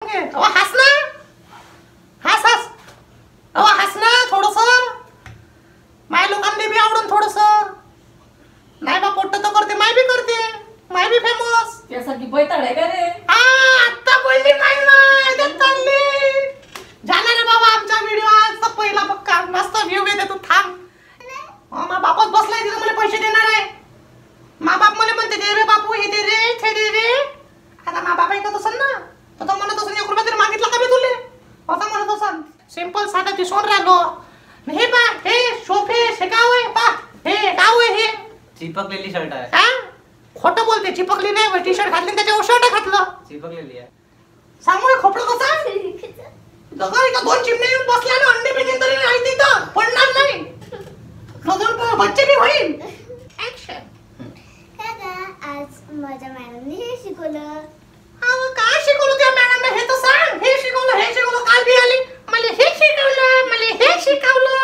घे. हस ना, हस हस. हस ना थोडस. माय लोकांना बी आवडून थोडस. नाही बा पोट्ट तर करते, माय बी करते, माय बी फेमस. त्यासारखी बैताड आहे का रे? आता बोलली नाही ना चालली. झाला रे बाबा आमचा व्हिडिओ आजचा पहिला पक्का. मस्त व्ह्यू येते. तू थांब. मा बापच बसलाय तिथं मला पैसे देणार आहे. मा बाप मला म्हणते दे रे बापू, हे दे रे, ते दे रे. आता मा बाप ऐकत असेल ना, तर म्हणत असेल 1 रुपया तरी मागितला का मी तुले, असं म्हणत असेल. सिंपल साधा दिसून राहिलो. हे पा, हे सोफे, हे गाव आहे पा, हे गाव आहे. हे चिपकलेली शर्ट आहे. हा खोटं बोलते. चिपकली नाही, टी शर्ट घातली त्याच्यावर शर्ट घातलं. चिपकलेली आहे. सांगू रे खोपडं कसं जगा इथं 2 चिमणे येऊन बसल्या ना, अंडे बिंडे तरी नाही तिथं पडणार नाही. अजून बच्चे बी होईल. ऍक्शन. दादा आज माझ्या मॅडमने हे शिकवलं. काय शिकवलं त्या मॅडमने हे तर सांग. हे शिकवलं काल बी आली मला हे शिकवलं, मला हे शिकवलं.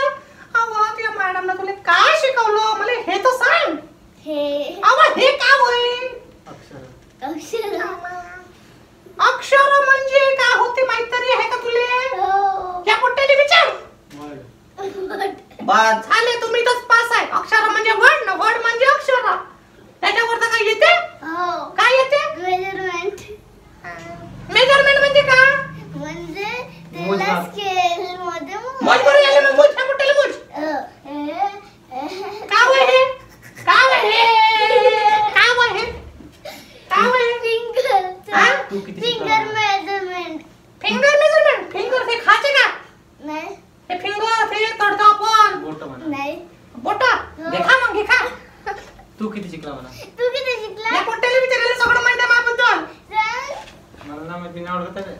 त्या मॅडमने तुला काय शिकवलं मला हे तर सांग. हे हे काय होय? अक्षर अक्षर म्हणजे काय होते माहित तरी आहे का तुले? या पोट्ट्याने विचार. बस झाले, तुम्ही इथंच पास आहे. अक्षर म्हणजे वर्ड ना, वर्ड म्हणजे अक्षर. त्याच्यावर तर काय येते? काय येते? मेजरमेंट. मेजरमेंट म्हणजे काय? म्हणजे त्याला स्केल मध्ये मोज बरं याले मग मोज. ह्या पोट्ट्याला मोज. काय होय हे? काय होय हे? काय होय हे? काय होय? Finger measurement. Finger measurement. Finger हे खाचे का? नाही. हे फिंगर ते तडतो आपण. बोट म्हणा. नाही. बोटा देखा मग घे खा. तू किती शिकला म्हणा? तू किती शिकला? या पोट्ट्याला विचारायला सगळं माहिती आहे माझ्याबद्दल. मला ना माहिती नाही आवडत आहे.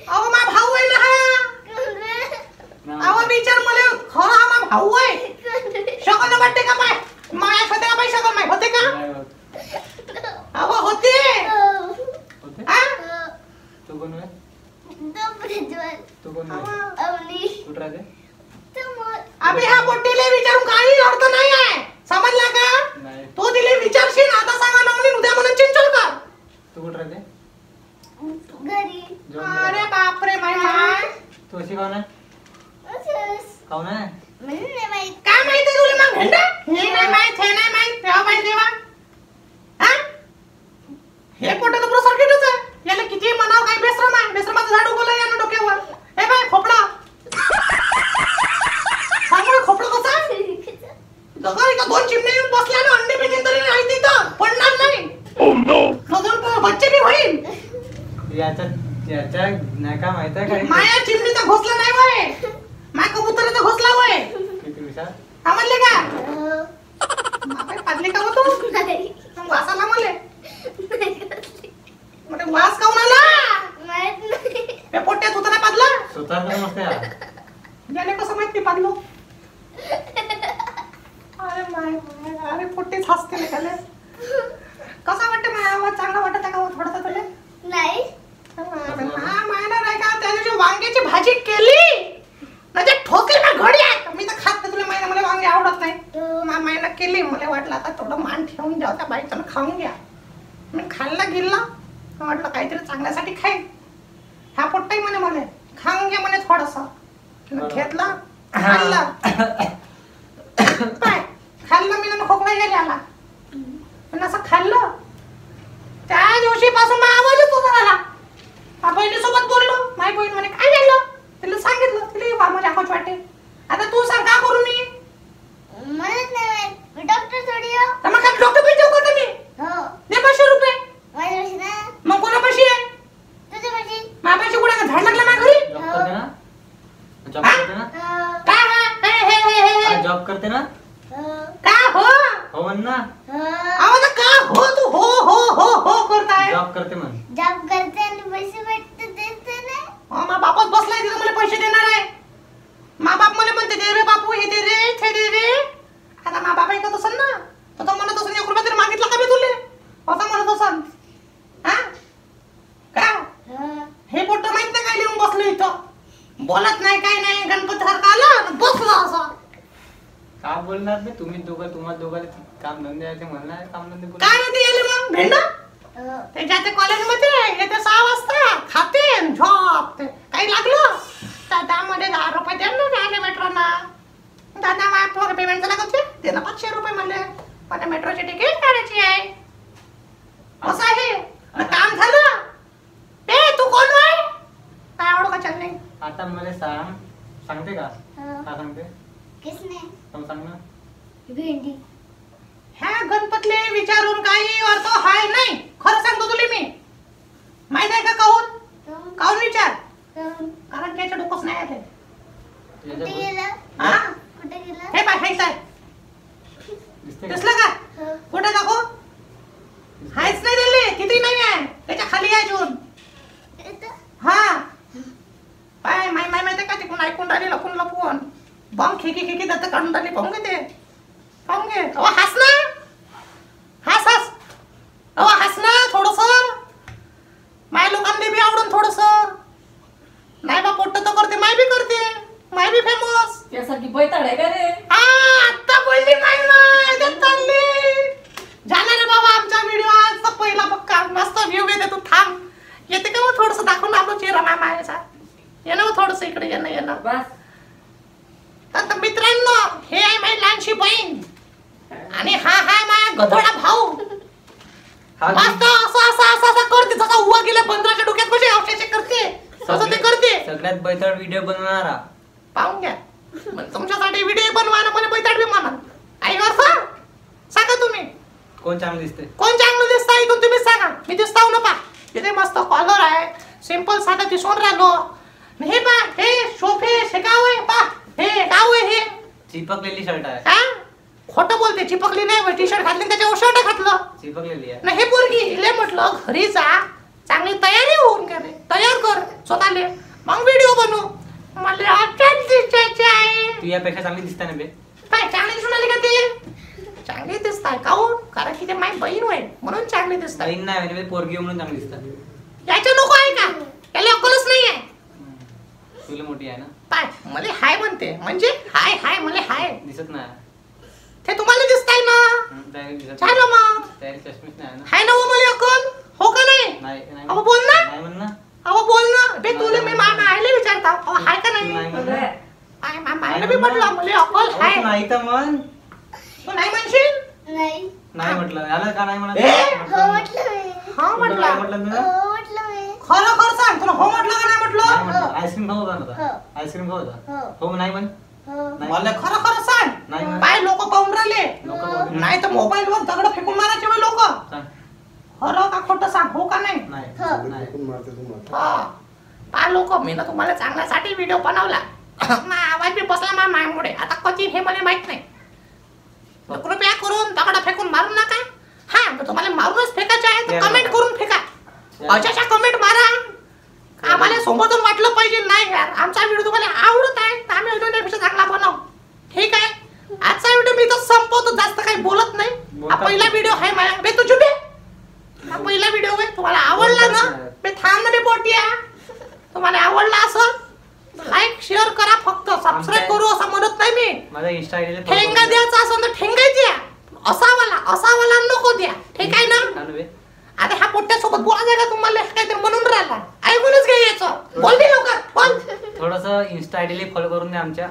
अहो मा भाऊ आहे ना हा. अहो विचार मला खरं हा मा भाऊ आहे. शकल वाटते का पाय? माया होते का पाय शकल माय होते का? अहो होते. तू कोण आहे? तू कोण आहे? कुठं राहते? अबे ह्या पोट्टीला विचारून काही अर्थ नाही आहे. समजला का? नाही. तू दिले विचारशील आता सांगा ना म्हणून उद्या म्हणून चिंचल कर. तू कुठं राहते? घरी. अरे बाप रे माय माय. तू अशी कोण आहे? कोण आहे? नाही माहित. काय माहिती तुला मग भेंडा? हे नाही माहित, हे नाही माहित. तेव्हा माहित देवा. हा? हे पोट तर पुरं सर्किटच आहे. याला किती म्हणावं काय बेश्रम आहे. बेश्रमाचं झाड उगवलं यानं डोक्यावर. हे बाय खोपडा. सांग रे खोपडं कसं आहे? जगा इथं 2 चिमणे येऊन बसल्या ना, अंडे बिंडे तरी नाही तिथं पडणार नाही. अजून बच्चे बी होईल. याच्या नाही का माहित आहे काय? माया चिमणीचा घोसला नाही वय. माय कबुतराचा घोसला वय. किती विचार? समजले का? माय पाडले का हो तू? मग वास आला मले. मग वास काऊन आला? माहित नाही. त्या पोट्यात होता नाही पाडला? स्वतः तर मस्त आहे. याने कसं माहित मी पाडलो? अरे माय माय. अरे पोट्टेच हसते निघाले. कसा वाटते माय आवाज? चांगला वाटत आहे का थोडासा तुला? नाही. हा मायना नाही का त्या दिवशी वांग्याची भाजी केली म्हणजे ठोकली ना घडी. मी तर खात नाही, तुला माहिती मला वांगे आवडत नाही. मायना केली. मला वाटलं आता थोडं मान ठेवून जाऊ त्या बाईचं खाऊन घ्या. मी खाल्ला गेला म्हटलं काहीतरी चांगल्यासाठी खाईन. ह्या पोट्टाही म्हणे मला खाऊन घ्या म्हणे थोडंसं. घेतला खाल्ला. काय खाल्लं मी ना खोकला गेला आला. पण असं खाल्लं त्या दिवशी पासून माझा आवाजच होता आला. बहिणीसोबत बोललो. माझी बहीण म्हणे काय झालं? तिला सांगितलं. तिला माझ्या आवाज वाटते. आता तू सांग का करू मी? म्हणत नाही. मी डॉक्टर थोडी आहे. तर मग काय डॉक्टर पैसे देऊ का तुम्ही? दे 500 रुपये. माझ्यापाशी ना. मग कोणापाशी आहे? तुझ्यापाशी. माझ्यापाशी कुठे झाड लागला माझ्या घरी? जॉब करते ना? जॉब करते ना? काय हे जॉब करते ना? का हो? हो म्हण ना. आवाज का हो तू हो हो हो हो करताय? जॉब करते म्हण. जॉब करते आणि पैसे भेटते देते ना. मा बापच बसलाय तिथं मला पैसे देणार आहे. मा बाप मला म्हणते दे रे बापू, हे दे रे, ते दे रे. आता मा बाप ऐकत असेल ना, तर तो म्हणत असेल 1 रुपया तरी मागितला का मी तुले, असं म्हणत असेल. हा का हे पोट्ट माहित नाही काय लिहून बसलो इथं. बोलत नाही काय नाही. गणपती सारखा आला बसला असा. काय बोलणार नाही तुम्ही दोघं? तुम्हाला दोघांना काम धंदे आहे ते म्हणणार. काम धंदे काय येते याले मग भेंडा? त्याच्या ते कॉलेजमध्ये येते 6 वाजता खाते झोपते. काही लागलं तर त्यामध्ये 10 रुपये देणार आले मेट्रोना. दादा माझ्या पेमेंट झाला का ते ना 500 रुपये म्हणले मला मेट्रोची तिकीट काढायची आहे. असं आहे ना काम झालं. तू कोण आहे काय आवडू का चल नाही. आता मला सांगते का काय सांगते किसने सांग ना. भेंडी ह्या गणपतले विचारून काही अर्थ हाय नाही. खरं सांगतो तुला मी माहित आहे का काहून काहून विचार कारण त्याच्या डोकंच नाही आले. कुठे गेला हा कुठे गेला हे पाय हेच आहे दिसलं का कुठे दाखव. हायच नाही दिले किती नाही आहे त्याच्या खाली आहे अजून. हा पाय माय माय माहिती का तिकडून ऐकून राहिली लपून लपून बॉम्ब खिकी दत्त काढून राहिली. पाहून घे ते पाहून घे. अहो हस ना हस हस. अहो हस ना थोडस माय लोकांनी बी आवडून थोडस नाही बा पोट्ट तर करते माय बी करते माय बी फेमस त्यासाठी बैताड आहे का रे. आता बोलली माय माय चालली झाला रे बाबा आमचा व्हिडिओ आजचा पहिला पक्का मस्त व्ह्यू येते. तू थांब येते का मग थोडस दाखवून आपलं चेहरा माय मायाचा ये ना थोडस इकडे येणं बस तर मित्रांनो हे आहे माझी लहानशी बहीण आणि हा माझा गधोडा भाऊ. मस्त असं करते जसा उभा गेला बंदराच्या डोक्यात कसे औषधाचे करते तसं ते करते. सगळ्यात बैताड व्हिडिओ बनवणारा पाहून घ्या. तुमच्यासाठी व्हिडिओ बनवायला मला बैताड बी म्हणा. आई अर्थ सांगा तुम्ही कोण चांगलं दिसते कोण चांगलं दिसतं ऐकून तुम्ही सांगा. मी दिसताव ना पा तिथे मस्त कॉलर आहे सिंपल साधा दिसून राहिलो. हे पा हे शोफेस हे गाव आहे पा हे गाव आहे हे चिपकलेली शर्ट आहे. हा खोटं बोलते चिपकली नाही टी शर्ट घातली त्याच्यावर शर्ट घातलं चिपकलेली आहे ना. हे पोरगी ले म्हटलं घरी जा चांगली तयारी होऊन करे तयार कर स्वतःले मग व्हिडिओ बनवू. मला आजच्याच दिसायचे आहे. तू यापेक्षा चांगली दिसते ना बे. काय चांगली दिसून आली का ते चांगली दिसताय काहून कारण की ते माझी बहीण होय म्हणून चांगली दिसताय. बहीण नाही म्हणजे पोरगी म्हणून चांगली दिसतात. याच्या नको आहे का त्याला अक्कलच नाही आहे. तुला मोठी आहे ना पाय मला हाय म्हणते म्हणजे हाय हाय मला हाय दिसत नाही. ते तुम्हाला दिसताय ना दिसत झालं मग तयारी चष्मीच नाही ना. हाय ना हो मला अक्कल हो का नाही. नाही अहो बोल ना नाही म्हण ना. अहो बोल ना बे तुला मी आईला विचारता अहो हाय का नाही. नाही मायला बी म्हटलं मला अक्कल हाय. नाही तर म्हण तू नाही म्हणशील नाही नाही म्हटलं याला का नाही म्हणत. हो म्हटलं मी हा म्हटलं म्हटलं तुला हो म्हटलं मी खरं खरं सांग तुला हो म्हटलं का नाही नाही म्हटलं. म्हटलं आईस्क्रीम खाऊ होता ना हो. आईस्क्रीम खाऊ होता हो हो नाही म्हण हो नाही. मला खरं खरं सांग नाही म्हण. काय लोक पाहून राहिले लोकं बघून. नाही तर मोबाईल वर दगड फेकून मारायचे वे लोक. सांग. खरं का खोटं सांग हो का नाही. नाही हो. नाही. पा लोक मी ना तुम्हाला चांगल्यासाठी व्हिडिओ बनवला. आवाज बी बसला मा मायमुळे आता कधी हे मला माहित नाही. कृपया करून दगड फेकून मारू नका. हा तर तुम्हाला मारूनच फेकायचे आहे तर कमेंट करून फेका. अशाशा कमेंट मारा आम्हाला समोरून वाटलं पाहिजे नाही यार आमचा व्हिडिओ तुम्हाला आवडत आहे तर आम्ही अजून चांगला बनवू. ठीक आहे आजचा व्हिडिओ मी तर संपवतो जास्त काही बोलत नाही. हा पहिला व्हिडिओ आहे माझ्या बे तुझी बे हा पहिला व्हिडिओ आहे तुम्हाला आवडला ना बे थांब ना बे पोटिया. तुम्हाला आवडला असं लाईक शेअर करा फक्त सबस्क्राईब करू असं म्हणत नाही मी. माझा इंस्टा आयडी ठेंगा द्यायचा असेल तर ठेंगा द्या असावाला नको द्या. ठीक आहे ना. आता ह्या पोट्यासोबत बोलायचं का तुम्हाला काहीतरी म्हणून राहिला ऐकूनच घे याचं बोल दे लवकर बोल. थोडस इंस्टा आयडी फॉलो करून द्या आमच्या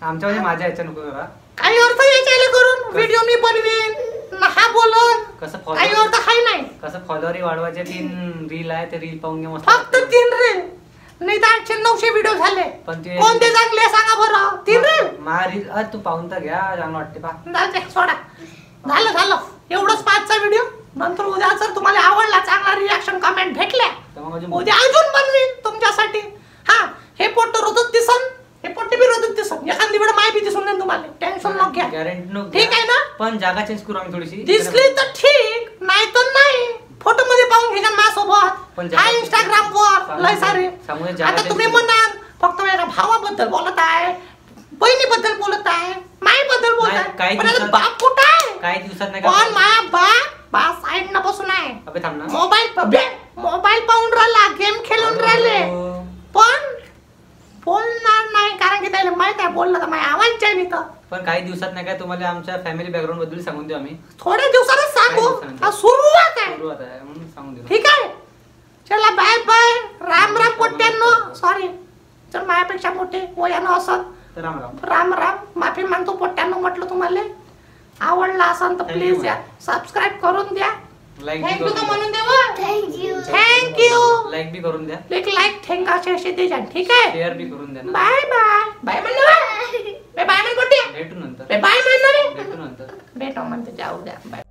म्हणजे माझ्या ह्याच्या नको करा. काही अर्थ यायचे करून व्हिडिओ मी बनवीन हा बोलून कसं काही फॉलो अर्थ काही नाही. कसं फॉलोअर वाढवायचे 3 रील आहे ते रील पाहून घ्या मस्त. फक्त 3 रील नाही तर 800-900 व्हिडिओ झाले. पण ते कोणते चांगले सांगा बरं. 3 रील मा रील तू पाहून तर घ्या चांगलं वाटते पा. जाते सोडा झालं एवढंच 5चा व्हिडिओ. नंतर उद्या जर तुम्हाला आवडला चांगला रिॲक्शन कमेंट भेटल्या उद्या अजून बनवीन तुमच्यासाठी. हा हे पोट रोजच दिसन हे पोट्टी बी रोजच दिसन एखादी वेळ माय बी दिसून नाही तुम्हाला टेन्शन नको घ्या. गॅरंटी ठीक आहे ना. पण जागा चेंज करू आम्ही थोडीशी. दिसली तर ठीक नाही तर नाही. फोटो मध्ये पाहून घ्या माझ्यासोबत हा इंस्टाग्राम वर लय सारे. आता तुम्ही म्हणाल फक्त माझ्या भावाबद्दल बोलत आहे बहिणीबद्दल बोलत आहे माईबद्दल बोलत आहे पण बाप कुठं आहे. काही दिवसात नाही पण माझा बाप साईड न बसून आहे अबे थांब ना. मोबाईल पाहून राहिला गेम खेळून राहिले पण बोलणार नाही कारण की त्याला माहित आहे बोललं तर माझ्या आवाज जाईल तर. पण काही दिवसात नाही काय तुम्हाला आमच्या फॅमिली बॅकग्राऊंड बद्दल सांगून देऊ आम्ही. थोड्या दिवसातच सांगू सुरुवात आहे सुरुवात आहे म्हणून सांगून दिलं. ठीक आहे चला बाय बाय राम राम पोट्ट्यांनो सॉरी जर माझ्यापेक्षा मोठे वयानं असत तर राम राम. राम राम माफी मागतो पोट्ट्यांनो म्हटलं तुम्हाला आवडला असेल तर Thank you, प्लीज या सबस्क्राईब करून द्या लाईक बी थँक्यू तर करून म्हणून द्या. देऊ थँक्यू थँक्यू लाईक बी करून द्या. एक लाईक थँक असे दे जाण ठीक आहे शेअर बी करून द्या ना. बाय बाय बाय म्हणलं बाय बाय म्हण पोट्ट्या भेटू नंतर. बाय म्हणणार भेटू नंतर. भेटो म्हणते जाऊ द्या बाय